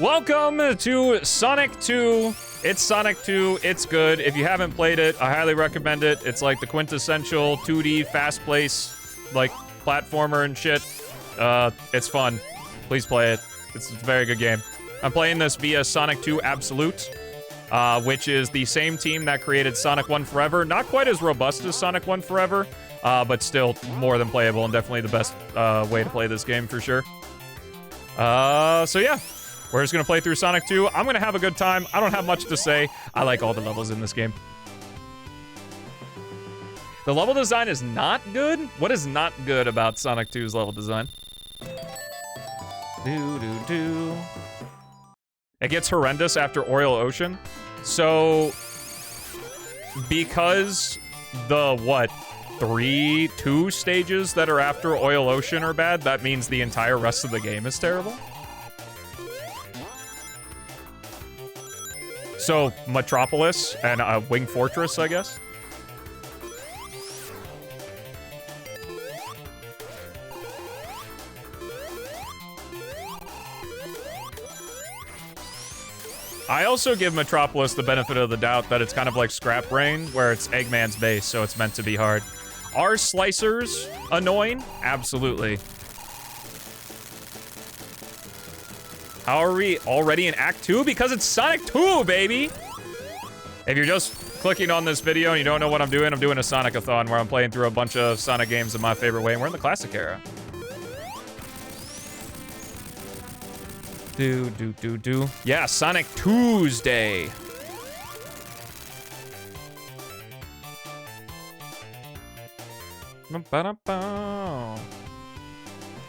Welcome to Sonic 2. It's Sonic 2. It's good. If you haven't played it, I highly recommend it. It's like the quintessential 2D fast-paced, like, platformer and shit. It's fun. Please play it. It's a very good game. I'm playing this via Sonic 2 Absolute, which is the same team that created Sonic 1 Forever. Not quite as robust as Sonic 1 Forever, but still more than playable and definitely the best way to play this game for sure. So yeah. We're just gonna play through Sonic 2. I'm gonna have a good time. I don't have much to say. I like all the levels in this game. The level design is not good? What is not good about Sonic 2's level design? It gets horrendous after Oriole Ocean. So, because the, two stages that are after Oriole Ocean are bad, that means the entire rest of the game is terrible? So, Metropolis and Wing Fortress, I guess? I also give Metropolis the benefit of the doubt that it's kind of like Scrap Brain, where it's Eggman's base, so it's meant to be hard. Are slicers annoying? Absolutely. How are we already in Act 2? Because it's Sonic 2, baby! If you're just clicking on this video and you don't know what I'm doing a Sonic-A-Thon where I'm playing through a bunch of Sonic games in my favorite way, and we're in the classic era. Yeah, Sonic Tuesday.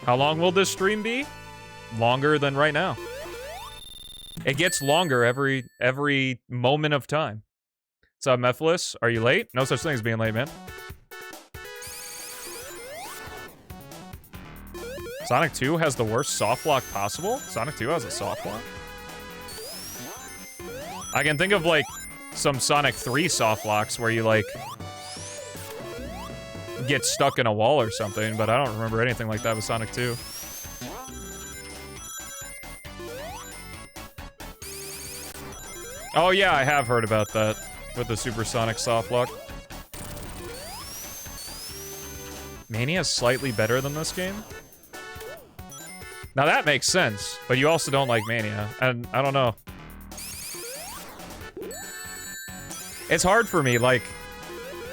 How long will this stream be? Longer than right now. It gets longer every moment of time. What's up, Mephiles? Are you late? No such thing as being late, man. Sonic 2 has the worst soft lock possible? Sonic 2 has a soft lock? I can think of, like, some Sonic 3 soft locks where you, like, get stuck in a wall or something, but I don't remember anything like that with Sonic 2. Oh yeah, I have heard about that with the Supersonic softlock. Mania's slightly better than this game? Now that makes sense, but you also don't like Mania, and I don't know. It's hard for me, like,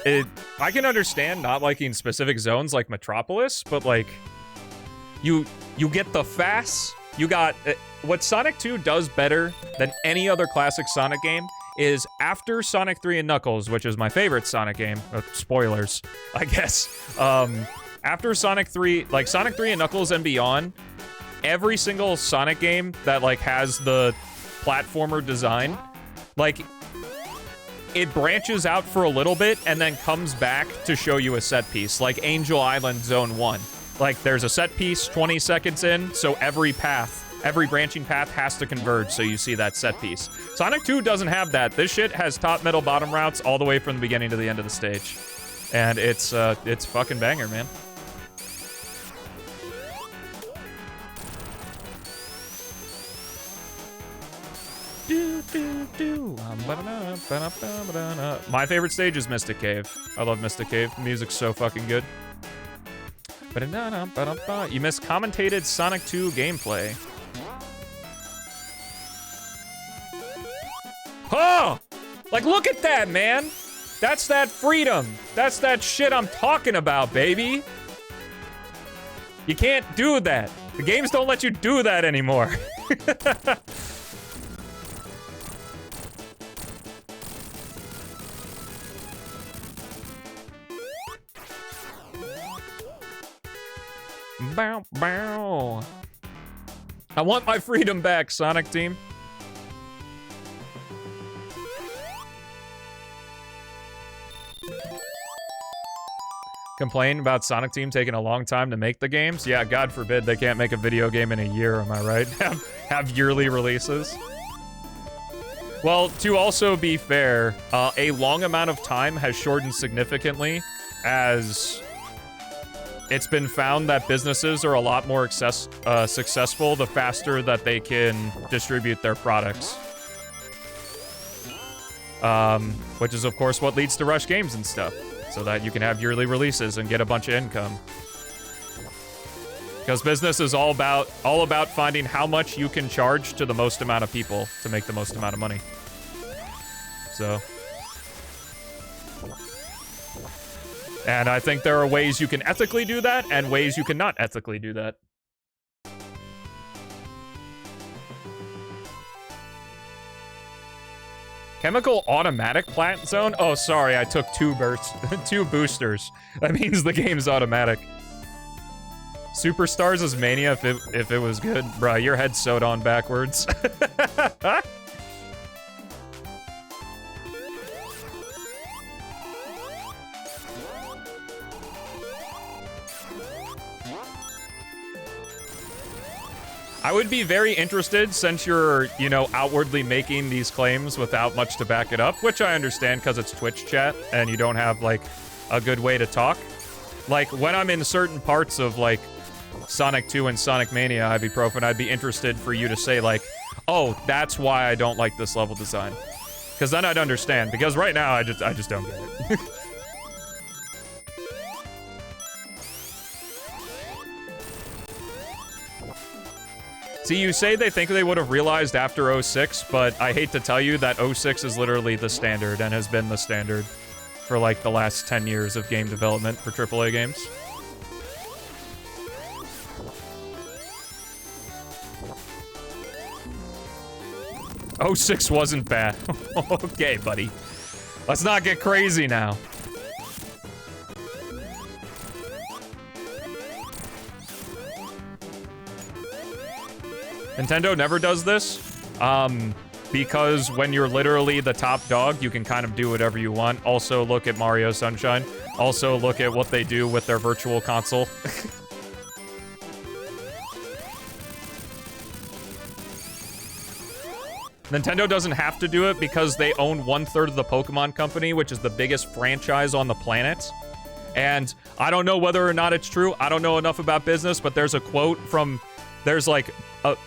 I can understand not liking specific zones like Metropolis, but like, you get the fast, you got... What Sonic 2 does better than any other classic Sonic game is after Sonic 3 and Knuckles, which is my favorite Sonic game, spoilers, I guess. After Sonic 3, like Sonic 3 and Knuckles and beyond, every single Sonic game that like has the platformer design, like it branches out for a little bit and then comes back to show you a set piece, like Angel Island Zone 1. Like there's a set piece 20 seconds in, so every branching path has to converge so you see that set piece. Sonic 2 doesn't have that. This shit has top, middle, bottom routes all the way from the beginning to the end of the stage. And it's fucking banger, man. My favorite stage is Mystic Cave. I love Mystic Cave. The music's so fucking good. You missed commentated Sonic 2 gameplay. Oh! Like, look at that, man! That's that freedom. That's that shit I'm talking about, baby. You can't do that. The games don't let you do that anymore. Bow, bow. I want my freedom back, Sonic Team. Complain about Sonic Team taking a long time to make the games? Yeah, God forbid they can't make a video game in a year, am I right? Have yearly releases? Well, to also be fair, a long amount of time has shortened significantly as it's been found that businesses are a lot more successful the faster that they can distribute their products. Which is, of course, what leads to rush games and stuff, so that you can have yearly releases and get a bunch of income. Because business is all about finding how much you can charge to the most amount of people to make the most amount of money. So... And I think there are ways you can ethically do that, and ways you cannot ethically do that. Chemical automatic plant zone? Oh, sorry, I took two boosters. That means the game's automatic. Superstars is Mania if it was good. Bruh, your head's sewed on backwards. I would be very interested, since you're, you know, outwardly making these claims without much to back it up, which I understand because it's Twitch chat and you don't have, like, a good way to talk. Like, when I'm in certain parts of, like, Sonic 2 and Sonic Mania Ibuprofen, I'd be interested for you to say, like, oh, that's why I don't like this level design. Because then I'd understand, because right now I just don't get it. See, you say they think they would have realized after 06, but I hate to tell you that 06 is literally the standard and has been the standard for, like, the last 10 years of game development for AAA games. '06 wasn't bad. Okay, buddy. Let's not get crazy now. Nintendo never does this, because when you're literally the top dog, you can kind of do whatever you want. Also, look at Mario Sunshine. Also, look at what they do with their virtual console. Nintendo doesn't have to do it because they own 1/3 of the Pokemon Company, which is the biggest franchise on the planet. And I don't know whether or not it's true. I don't know enough about business, but there's a quote from... There's, like,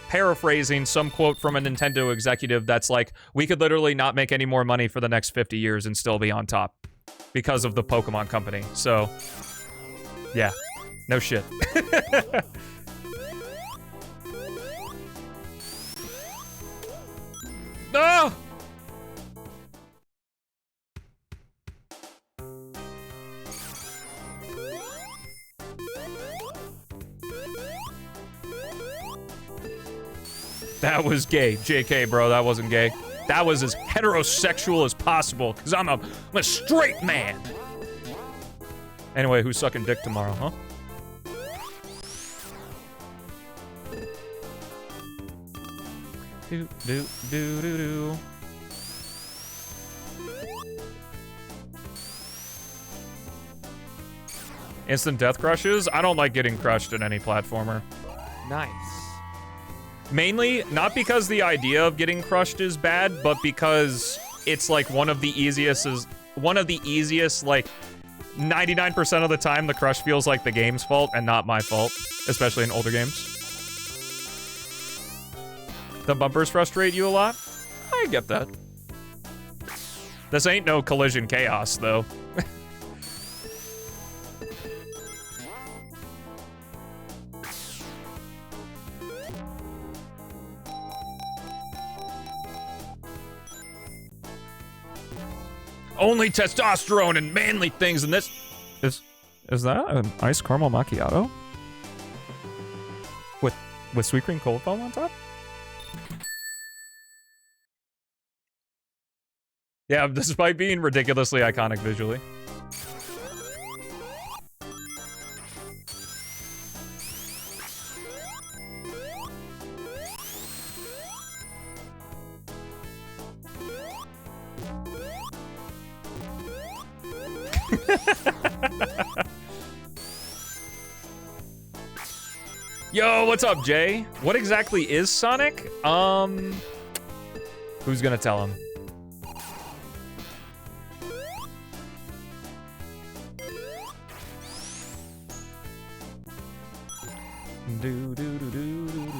paraphrasing some quote from a Nintendo executive that's like, we could literally not make any more money for the next 50 years and still be on top because of the Pokemon Company. So, yeah. No shit. No! That was gay. JK, bro, that wasn't gay. That was as heterosexual as possible, because I'm a straight man. Anyway, who's sucking dick tomorrow, huh? Do, do, do, do, do. Instant death crushes? I don't like getting crushed in any platformer. Nice. Mainly, not because the idea of getting crushed is bad, but because it's like one of the easiest, like, 99% of the time the crush feels like the game's fault and not my fault, especially in older games. The bumpers frustrate you a lot? I get that. This ain't no collision chaos, though. Only testosterone and manly things in this. Is that an iced caramel macchiato? With sweet cream cold foam on top? Yeah, despite being ridiculously iconic visually. Yo, what's up, Jay? What exactly is Sonic? Who's gonna tell him? Do, do, do, do, do, do.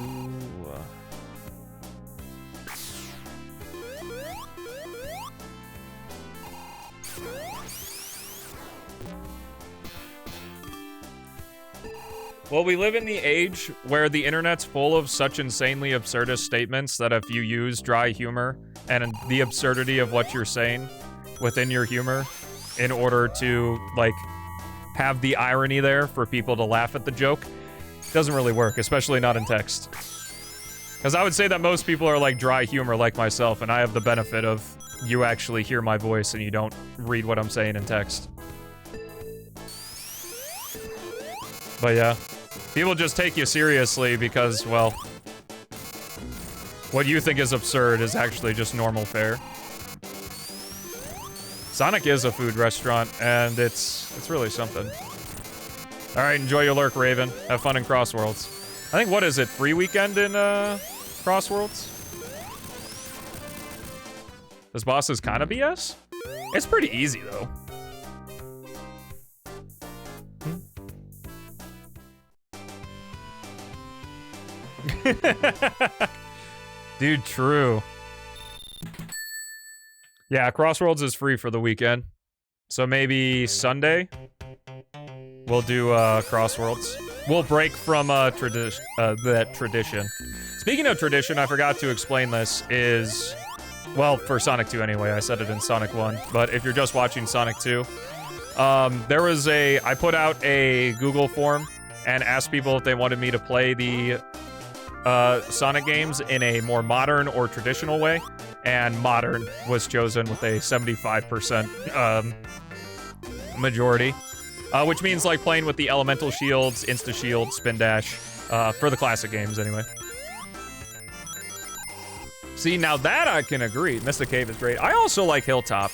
Well, we live in the age where the internet's full of such insanely absurdist statements that if you use dry humor and the absurdity of what you're saying within your humor in order to, like, have the irony there for people to laugh at the joke, it doesn't really work, especially not in text. Because I would say that most people are like dry humor like myself, and I have the benefit of you actually hear my voice and you don't read what I'm saying in text. But yeah. People just take you seriously because, well, what you think is absurd is actually just normal fare. Sonic is a food restaurant, and it's really something. Alright, enjoy your lurk, Raven. Have fun in Crossworlds. I think, what is it, free weekend in, Crossworlds? This boss is kind of BS? It's pretty easy, though. Dude, true. Yeah, Crossworlds is free for the weekend. So maybe Sunday we'll do Crossworlds. We'll break from that tradition. Speaking of tradition, I forgot to explain this is, well, for Sonic 2 anyway, I said it in Sonic 1, but if you're just watching Sonic 2, there was I put out a Google form and asked people if they wanted me to play the Sonic games in a more modern or traditional way, and modern was chosen with a 75% majority, which means like playing with the elemental shields, insta shield, spin dash, for the classic games anyway. See, now that I can agree. Mystic Cave is great. I also like Hilltop.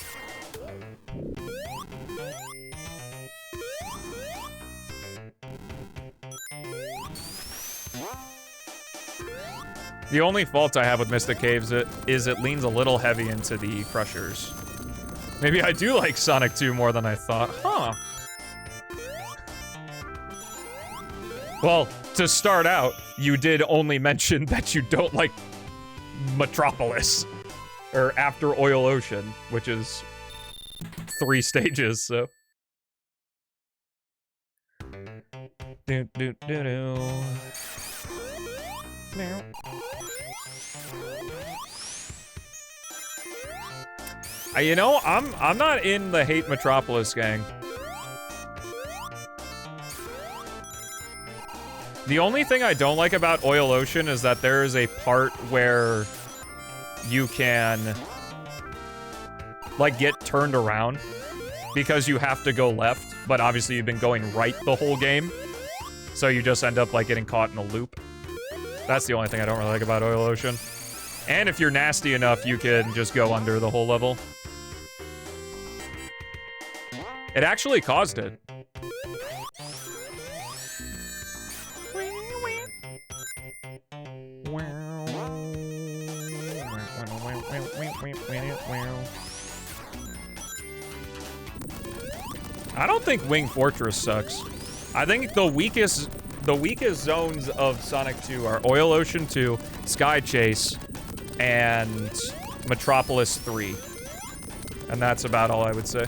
The only fault I have with Mystic Caves is it leans a little heavy into the crushers. Maybe I do like Sonic 2 more than I thought. Huh. Well, to start out, you did only mention that you don't like Metropolis. Or After Oil Ocean, which is 3 stages, so. Do, do, do, do. Meow. You know, I'm not in the hate Metropolis gang. The only thing I don't like about Oil Ocean is that there is a part where you can, like, get turned around because you have to go left, but obviously you've been going right the whole game, so you just end up, like, getting caught in a loop. That's the only thing I don't really like about Oil Ocean. And if you're nasty enough, you can just go under the whole level. It actually caused it. I don't think Wing Fortress sucks. I think the weakest zones of Sonic 2 are Oil Ocean 2, Sky Chase, and Metropolis 3. And that's about all I would say.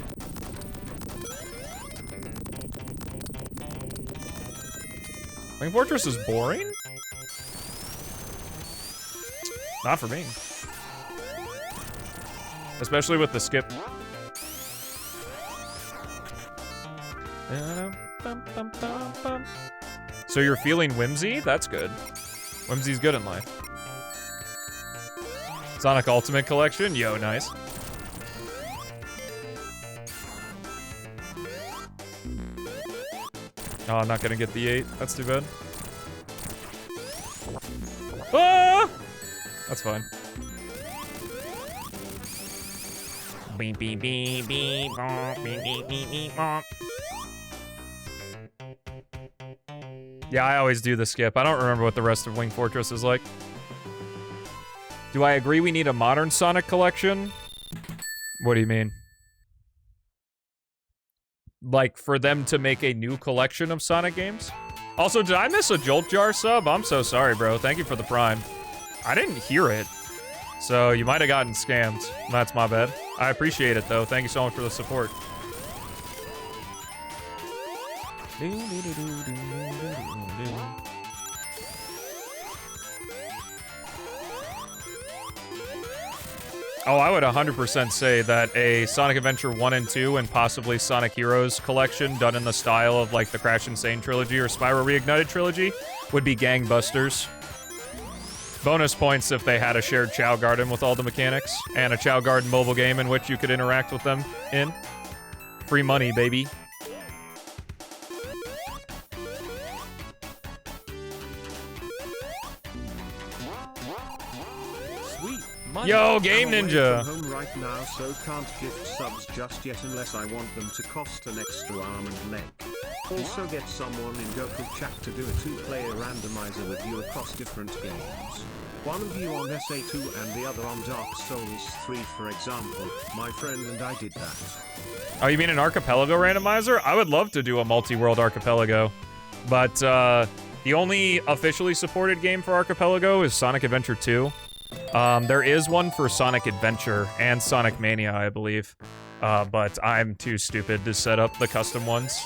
Wing Fortress is boring? Not for me. Especially with the skip. So you're feeling whimsy? That's good. Whimsy's good in life. Sonic Ultimate Collection? Yo, nice. Oh, I'm not gonna get the 8. That's too bad. Ah! That's fine. Beep, beep, beep, beep, bop, beep, beep, beep, beep, bop. Yeah, I always do the skip. I don't remember what the rest of Wing Fortress is like. Do I agree we need a modern Sonic collection? What do you mean? Like, for them to make a new collection of Sonic games? Also, did I miss a Jolt Jar sub? I'm so sorry, bro. Thank you for the Prime. I didn't hear it. So you might have gotten scammed. That's my bad. I appreciate it, though. Thank you so much for the support. Oh, I would 100% say that a Sonic Adventure 1 and 2 and possibly Sonic Heroes collection done in the style of like the Crash Insane trilogy or Spyro Reignited trilogy would be gangbusters. Bonus points if they had a shared Chow Garden with all the mechanics and a Chow Garden mobile game in which you could interact with them in. Free money, baby. Yo, Game Ninja! I'm home right now, so can't gift subs just yet unless I want them to cost an extra arm and leg. Also get someone in Goku chat to do a 2-player randomizer with you across different games. One of you on SA2 and the other on Dark Souls 3 for example. My friend and I did that. Oh, you mean an Archipelago randomizer? I would love to do a multi-world Archipelago. But, the only officially supported game for Archipelago is Sonic Adventure 2. There is one for Sonic Adventure and Sonic Mania, I believe. But I'm too stupid to set up the custom ones.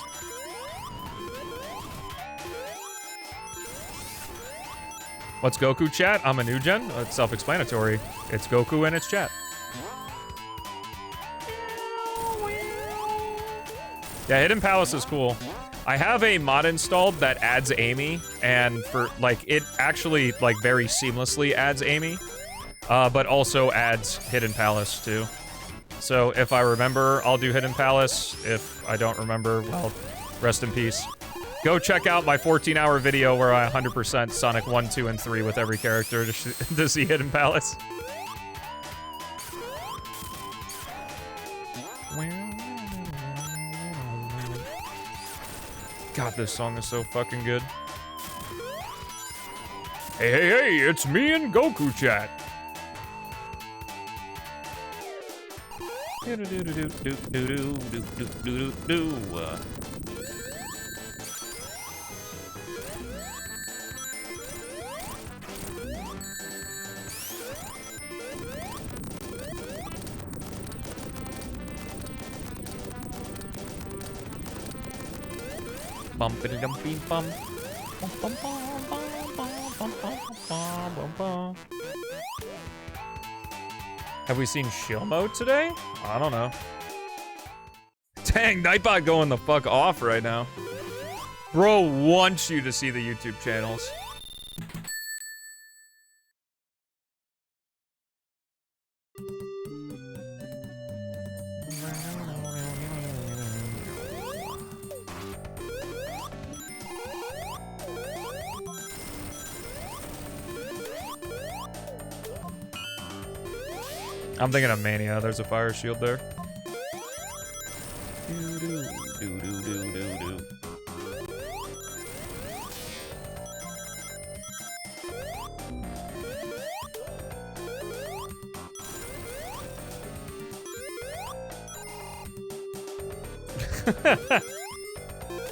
What's Goku chat? I'm a new gen. It's self-explanatory. It's Goku and it's chat. Yeah, Hidden Palace is cool. I have a mod installed that adds Amy, and for, like, it actually, like, very seamlessly adds Amy, but also adds Hidden Palace, too. So, if I remember, I'll do Hidden Palace. If I don't remember, well, rest in peace. Go check out my 14-hour video where I 100% Sonic 1, 2, and 3 with every character to see Hidden Palace. God, this song is so fucking good. Hey, hey, hey, it's me and Goku chat. Bumpity dumpy bum. Have we seen Shill Mode today? I don't know. Dang, Nightbot going the fuck off right now. Bro wants you to see the YouTube channels. I'm thinking of Mania. There's a fire shield there.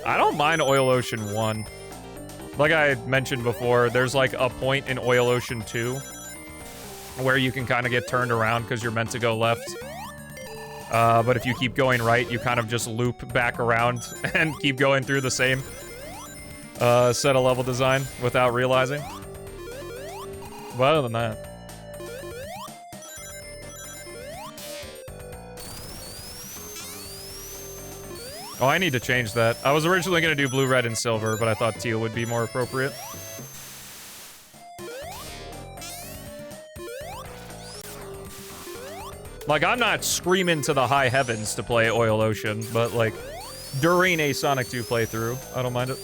I don't mind Oil Ocean 1. Like I mentioned before, there's like a point in Oil Ocean 2 where you can kind of get turned around because you're meant to go left. But if you keep going right, you kind of just loop back around and keep going through the same set of level design without realizing. But other than that. Oh, I need to change that. I was originally going to do blue, red, and silver, but I thought teal would be more appropriate. Like, I'm not screaming to the high heavens to play Oil Ocean, but, like, during a Sonic 2 playthrough, I don't mind it.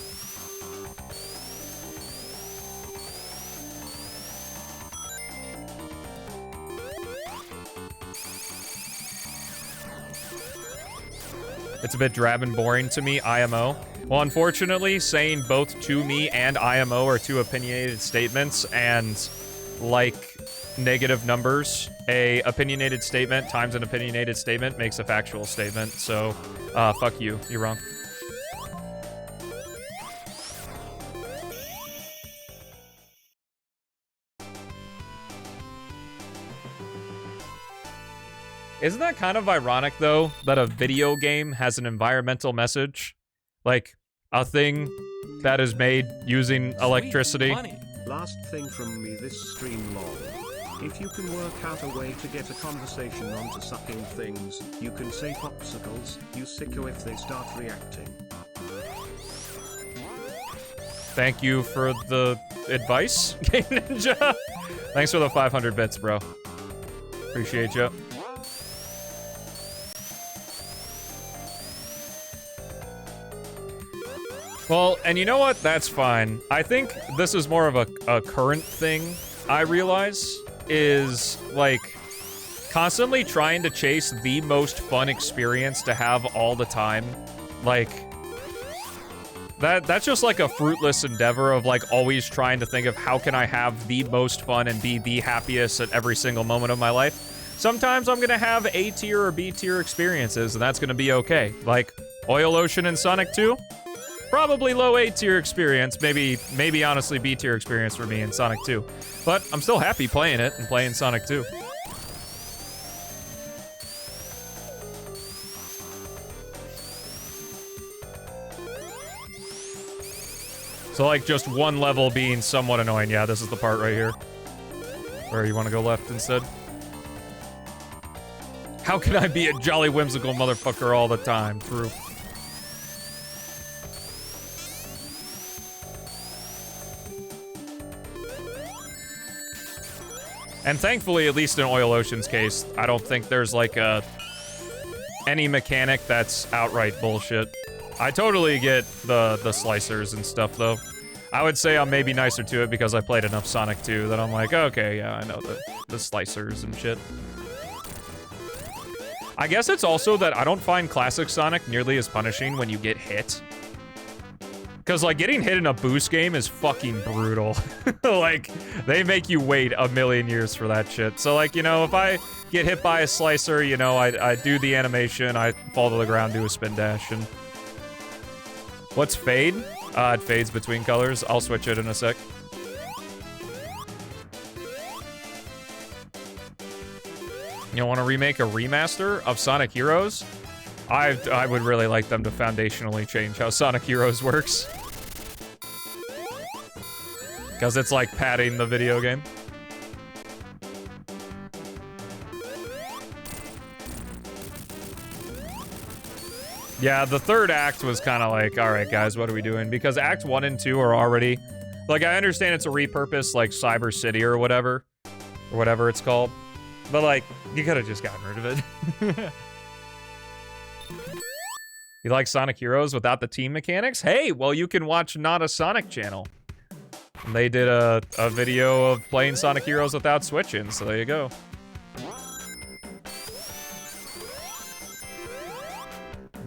It's a bit drab and boring to me, IMO. Well, unfortunately, saying both to me and IMO are two opinionated statements, and, like, negative numbers. A opinionated statement times an opinionated statement makes a factual statement, so, fuck you. You're wrong. Isn't that kind of ironic, though, that a video game has an environmental message? Like, a thing that is made using electricity? Last thing from me this stream lol. If you can work out a way to get a conversation onto sucking things, you can say popsicles, you sicko if they start reacting. Thank you for the advice, Game Ninja. Thanks for the 500 bits, bro. Appreciate you. Well, and you know what? That's fine. I think this is more of a current thing, I realize, is, like, constantly trying to chase the most fun experience to have all the time. Like, that's just, like, a fruitless endeavor of, like, always trying to think of how can I have the most fun and be the happiest at every single moment of my life. Sometimes I'm gonna have A tier or B tier experiences, and that's gonna be okay. Like, Oil Ocean and Sonic 2? Probably low A tier experience, maybe honestly B tier experience for me in Sonic 2. But I'm still happy playing it and playing Sonic 2. So like just one level being somewhat annoying. Yeah, this is the part right here. Where you want to go left instead? How can I be a jolly whimsical motherfucker all the time? True. And thankfully, at least in Oil Ocean's case, I don't think there's like any mechanic that's outright bullshit. I totally get the slicers and stuff though. I would say I'm maybe nicer to it because I played enough Sonic 2 that I'm like, okay, yeah, I know the slicers and shit. I guess it's also that I don't find classic Sonic nearly as punishing when you get hit. Because, like, getting hit in a boost game is fucking brutal. Like, they make you wait a million years for that shit. So, like, you know, if I get hit by a slicer, you know, I do the animation, I fall to the ground, do a spin dash, and... What's fade? It fades between colors. I'll switch it in a sec. You want to remake a remaster of Sonic Heroes? I would really like them to foundationally change how Sonic Heroes works. Because it's like padding the video game. Yeah, the third act was kind of like, alright guys, what are we doing? Because Act 1 and 2 are already... Like, I understand it's a repurpose, like Cyber City or whatever it's called. But, like, you could have just gotten rid of it. You like Sonic Heroes without the team mechanics? Hey, well, you can watch Not a Sonic channel. And they did a video of playing Sonic Heroes without switching, so there you go.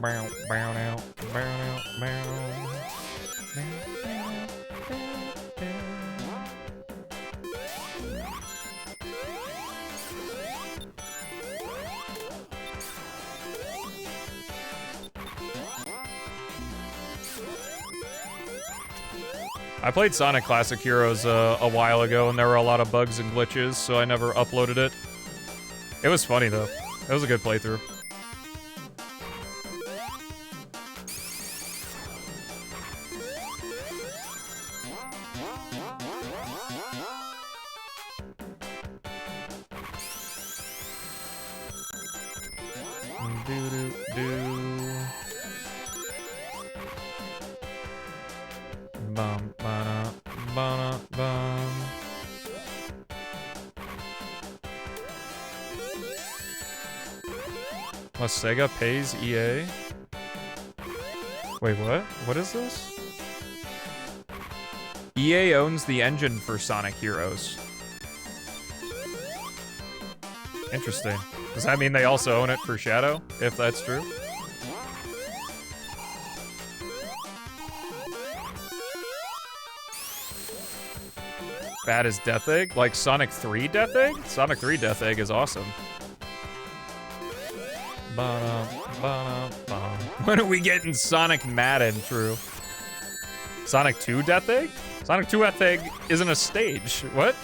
Bow, bow, now, bow, now, bow. I played Sonic Classic Heroes a while ago, and there were a lot of bugs and glitches, so I never uploaded it. It was funny, though. It was a good playthrough. Sega pays EA? Wait, what? What is this? EA owns the engine for Sonic Heroes. Interesting. Does that mean they also own it for Shadow, if that's true? Bad as Death Egg? Like Sonic 3 Death Egg? Sonic 3 Death Egg is awesome. When are we getting Sonic Madden, true? Sonic 2 Death Egg? Sonic 2 Death Egg isn't a stage. What?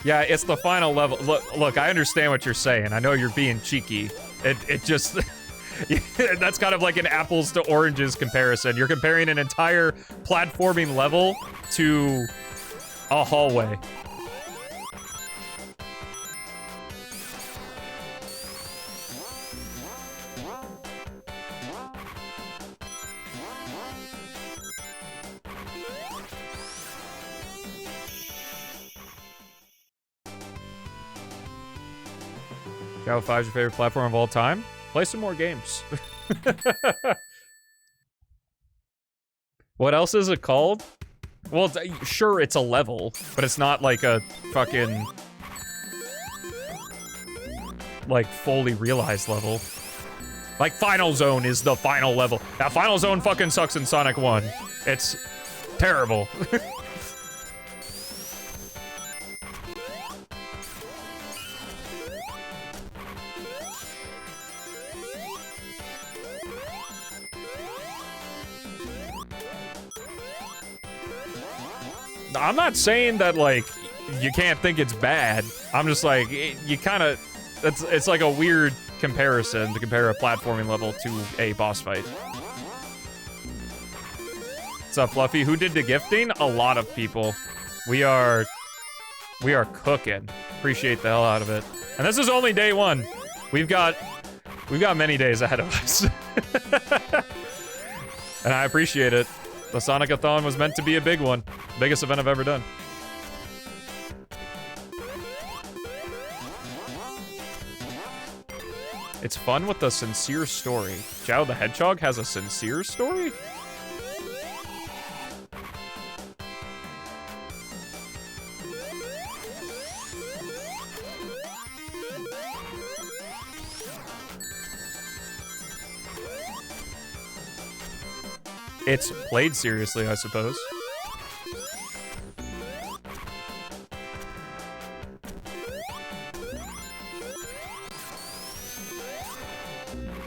Yeah, it's the final level. Look, I understand what you're saying. I know you're being cheeky. It just... that's kind of like an apples to oranges comparison. You're comparing an entire platforming level to a hallway. Shadow 5 is your favorite platform of all time? Play some more games. What else is it called? Well, sure, it's a level, but it's not like a fucking... like, fully realized level. Like, Final Zone is the final level. Now, Final Zone fucking sucks in Sonic 1. It's terrible. I'm not saying that, like, you can't think it's bad. I'm just like, you kind of... It's like a weird comparison to compare a platforming level to a boss fight. What's up, Fluffy? Who did the gifting? A lot of people. We are cooking. Appreciate the hell out of it. And this is only day one. We've got many days ahead of us. And I appreciate it. The Sonic-A-Thon was meant to be a big one. Biggest event I've ever done. It's fun with a sincere story. Shadow the Hedgehog has a sincere story? It's played seriously, I suppose.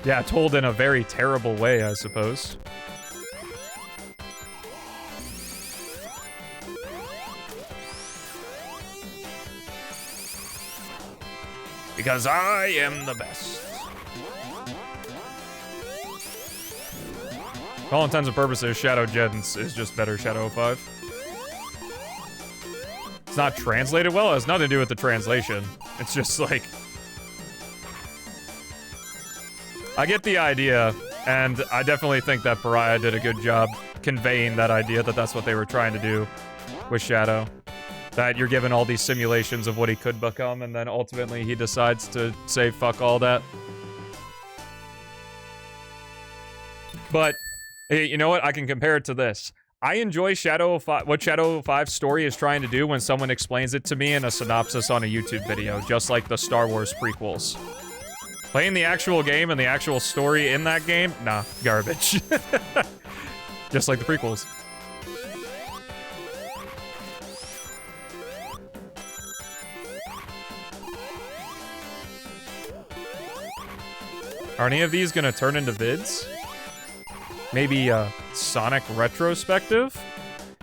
Yeah, told in a very terrible way, I suppose. Because I am the best. For all intents and purposes, Shadow Gens is just better Shadow 5. It's not translated well. It has nothing to do with the translation. It's just like... I get the idea, and I definitely think that Pariah did a good job conveying that idea that that's what they were trying to do with Shadow. That you're given all these simulations of what he could become, and then ultimately he decides to say fuck all that. But... hey, you know what? I can compare it to this. I enjoy what Shadow 5's story is trying to do when someone explains it to me in a synopsis on a YouTube video, just like the Star Wars prequels. Playing the actual game and the actual story in that game? Nah, garbage. Just like the prequels. Are any of these gonna turn into vids? Maybe a Sonic retrospective?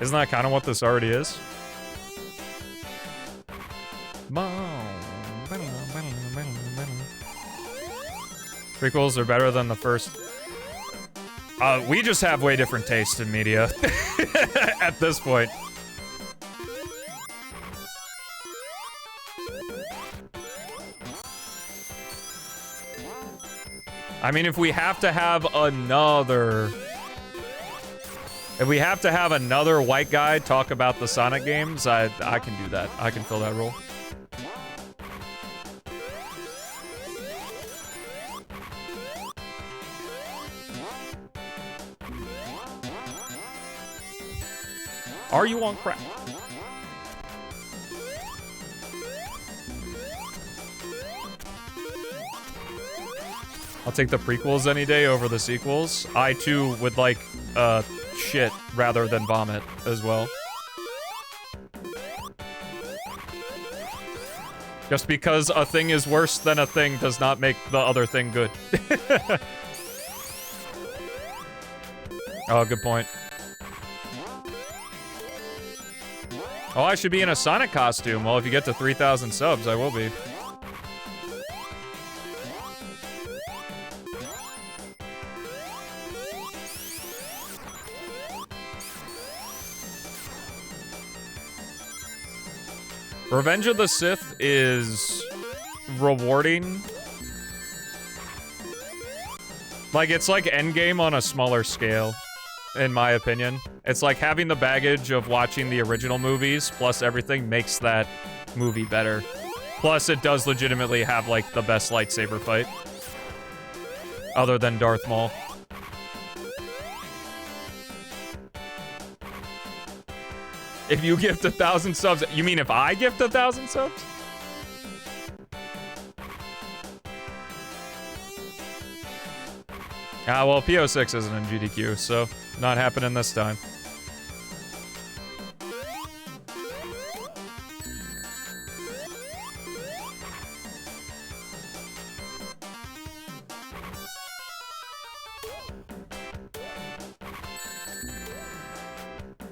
Isn't that kind of what this already is? Prequels are better than the first. We just have way different taste in media at this point. I mean, if we have to have another... if we have to have another white guy talk about the Sonic games, I can do that. I can fill that role. Are you on crack? I'll take the prequels any day over the sequels. I, too, would like, shit rather than vomit as well. Just because a thing is worse than a thing does not make the other thing good. Oh, good point. Oh, I should be in a Sonic costume. Well, if you get to 3,000 subs, I will be. Revenge of the Sith is rewarding. Like, it's like Endgame on a smaller scale, in my opinion. It's like having the baggage of watching the original movies, plus everything makes that movie better. Plus, it does legitimately have, like, the best lightsaber fight. Other than Darth Maul. If you gift 1,000 subs, you mean if I gift 1,000 subs? Ah, well, PO6 isn't in GDQ, so not happening this time.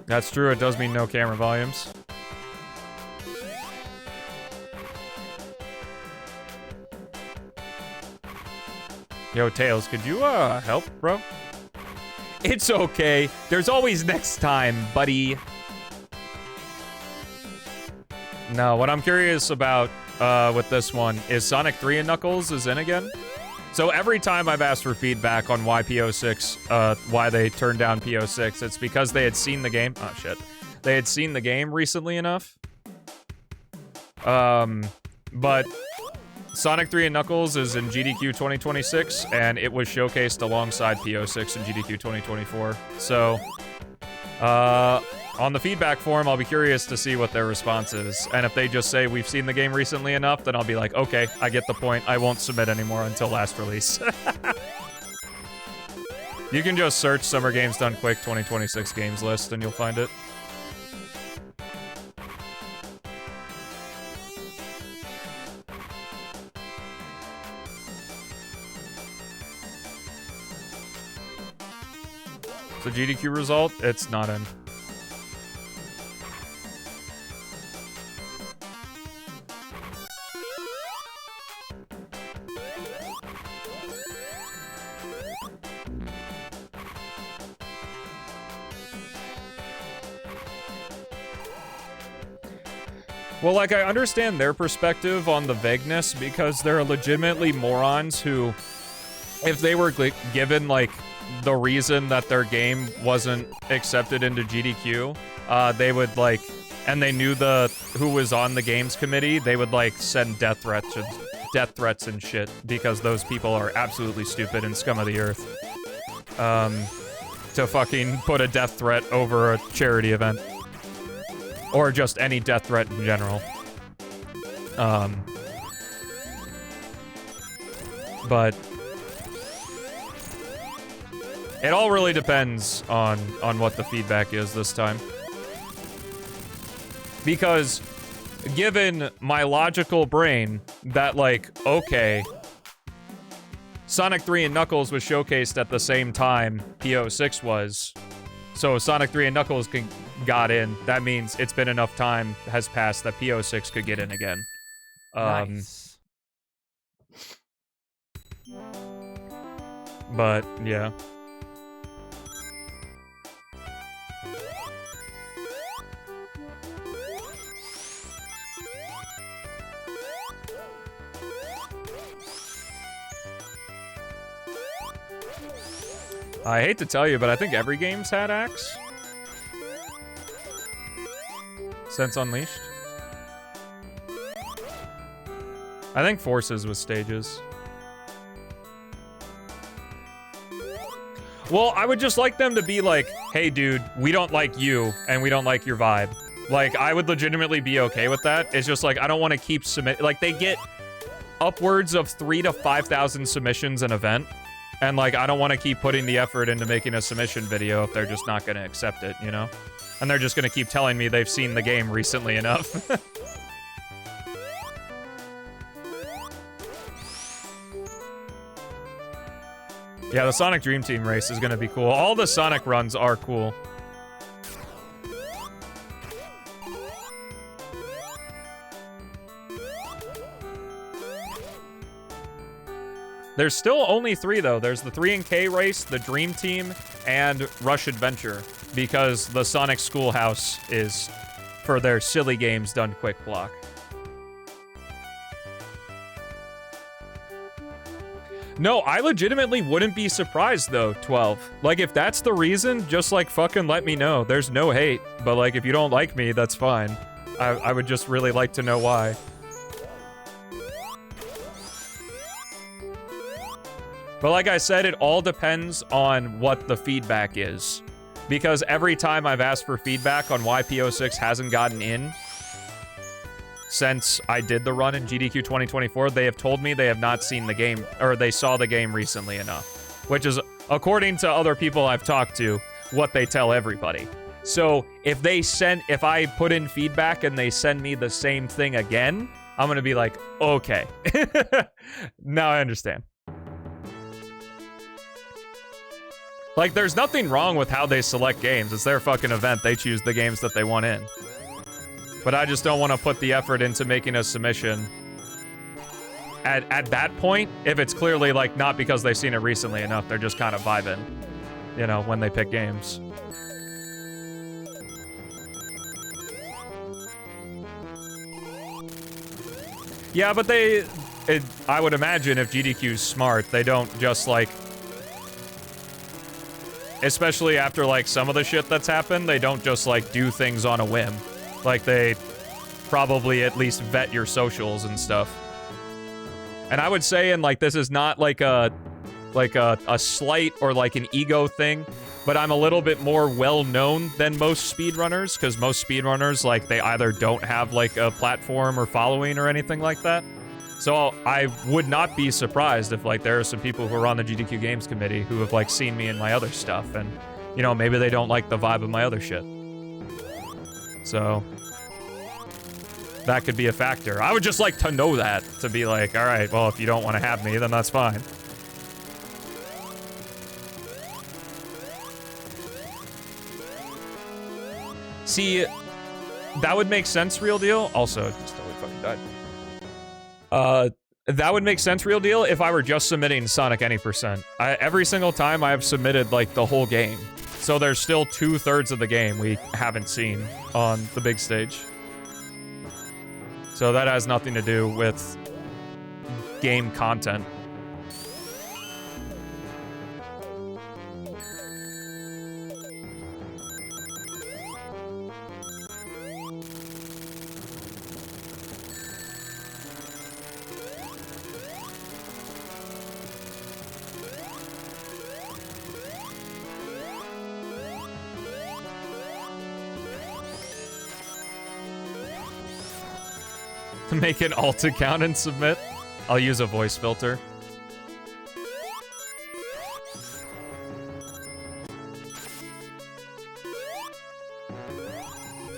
That's true, it does mean no camera volumes. Yo, Tails, could you, help, bro? It's okay. There's always next time, buddy. No, what I'm curious about, with this one is Sonic 3 and Knuckles is in again. So every time I've asked for feedback on why PO6, why they turned down PO6, it's because they had seen the game. Oh, shit. They had seen the game recently enough. But Sonic 3 and Knuckles is in GDQ 2026, and it was showcased alongside PO6 in GDQ 2024. So, on the feedback form, I'll be curious to see what their response is. And if they just say, we've seen the game recently enough, then I'll be like, okay, I get the point. I won't submit anymore until last release. You can just search Summer Games Done Quick 2026 games list, and you'll find it. So GDQ result, it's not in. Well, like, I understand their perspective on the vagueness because there are legitimately morons who, if they were given, like, the reason that their game wasn't accepted into GDQ, they would, like, and they knew who was on the games committee, they would, like, send death threats and shit because those people are absolutely stupid and scum of the earth. To fucking put a death threat over a charity event. Or just any death threat in general. But it all really depends on what the feedback is this time. Because given my logical brain that, like, okay, Sonic 3 and Knuckles was showcased at the same time PO6 was, so Sonic 3 and Knuckles got in, that means it's been enough time has passed that PO6 could get in again. Nice. But, yeah. I hate to tell you, but I think every game's had Axe. Since Unleashed. I think Forces was stages. Well, I would just like them to be like, hey dude, we don't like you, and we don't like your vibe. Like, I would legitimately be okay with that. It's just like, I don't want to keep like, they get upwards of 3,000 to 5,000 submissions an event. And, like, I don't want to keep putting the effort into making a submission video if they're just not going to accept it, you know? And they're just going to keep telling me they've seen the game recently enough. Yeah, the Sonic Dream Team race is going to be cool. All the Sonic runs are cool. There's still only 3, though. There's the 3K race, the Dream Team, and Rush Adventure, because the Sonic Schoolhouse is for their silly games done quick block. No, I legitimately wouldn't be surprised, though, 12. Like, if that's the reason, just, like, fucking let me know. There's no hate, but, like, if you don't like me, that's fine. I would just really like to know why. But like I said, it all depends on what the feedback is. Because every time I've asked for feedback on why PO6 hasn't gotten in since I did the run in GDQ 2024, they have told me they have not seen the game, or they saw the game recently enough. Which is, according to other people I've talked to, what they tell everybody. So if I put in feedback and they send me the same thing again, I'm gonna be like, okay. Now I understand. Like, there's nothing wrong with how they select games. It's their fucking event. They choose the games that they want in. But I just don't want to put the effort into making a submission. At that point, if it's clearly, like, not because they've seen it recently enough, they're just kind of vibing, you know, when they pick games. Yeah, but I would imagine if GDQ's smart, they don't just, like... Especially after, like, some of the shit that's happened, they don't just, like, do things on a whim. Like, they probably at least vet your socials and stuff. And I would say, and, like, this is not, like, a slight or, like, an ego thing, but I'm a little bit more well-known than most speedrunners, because most speedrunners, like, they either don't have, like, a platform or following or anything like that. So I would not be surprised if, like, there are some people who are on the GDQ Games Committee who have, like, seen me in my other stuff, and, you know, maybe they don't like the vibe of my other shit. So that could be a factor. I would just like to know that, to be like, all right, well, if you don't want to have me, then that's fine. See, that would make sense, Real Deal. Also, just totally fucking died. That would make sense, Real Deal, if I were just submitting Sonic any percent. Every single time I have submitted, like, the whole game. So there's still 2/3 of the game we haven't seen on the big stage. So that has nothing to do with game content. To make an alt account and submit, I'll use a voice filter.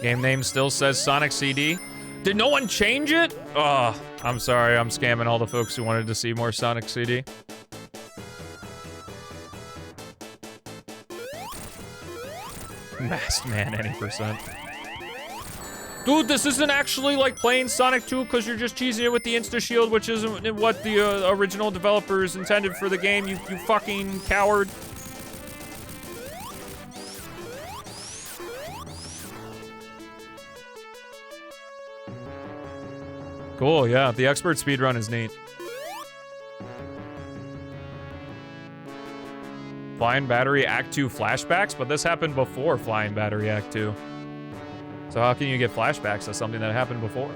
Game name still says Sonic CD. Did no one change it? Oh, I'm sorry. I'm scamming all the folks who wanted to see more Sonic CD. Masked Man, any percent. Dude, this isn't actually like playing Sonic 2 because you're just cheesing it with the Insta-Shield, which isn't what the original developers intended for the game, you fucking coward. Cool, yeah, the expert speedrun is neat. Flying Battery Act 2 flashbacks, but this happened before Flying Battery Act 2. So how can you get flashbacks of something that happened before?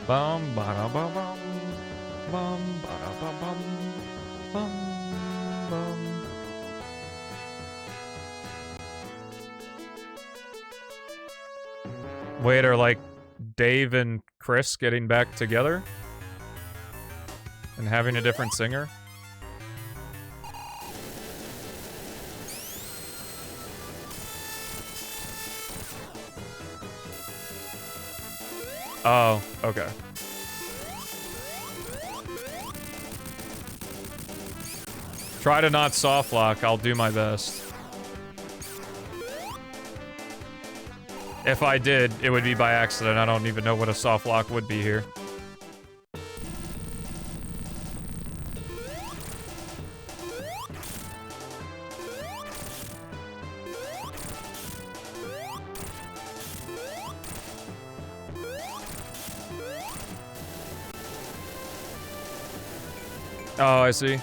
Bum ba bum bum bum ba bum bum bum. Wait, are like Dave and Chris getting back together? And having a different singer? Oh, okay. Try to not soft lock. I'll do my best. If I did, it would be by accident. I don't even know what a soft lock would be here. Oh, I see.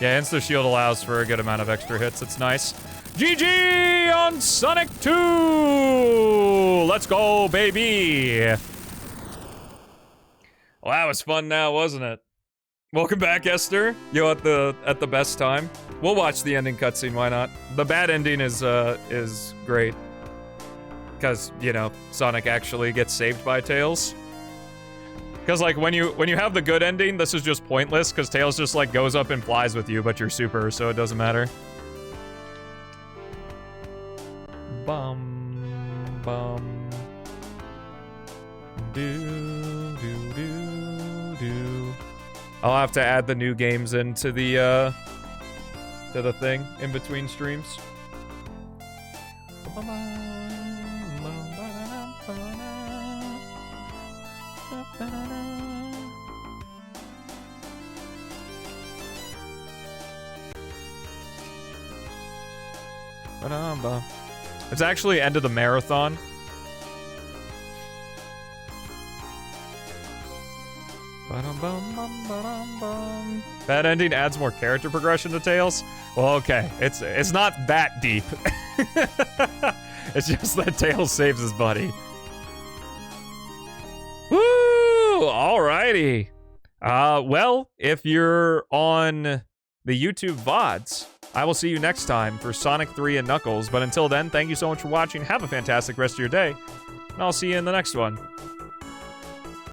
Yeah, Insta Shield allows for a good amount of extra hits. It's nice. GG on Sonic 2! Let's go, baby! Well, that was fun now, wasn't it? Welcome back, Esther. Yo, at the best time. We'll watch the ending cutscene, why not? The bad ending is great. Because, you know, Sonic actually gets saved by Tails. Because, like, when you have the good ending, this is just pointless, because Tails just, like, goes up and flies with you, but you're super, so it doesn't matter. Bum, bum. Do, do, do, do. I'll have to add the new games into the thing in between streams. It's actually end of the marathon. That ending adds more character progression to Tails. Well, okay, it's not that deep. It's just that Tails saves his buddy. Woo! Alrighty. Well, if you're on the YouTube VODs, I will see you next time for Sonic 3 and Knuckles. But until then, thank you so much for watching. Have a fantastic rest of your day, and I'll see you in the next one.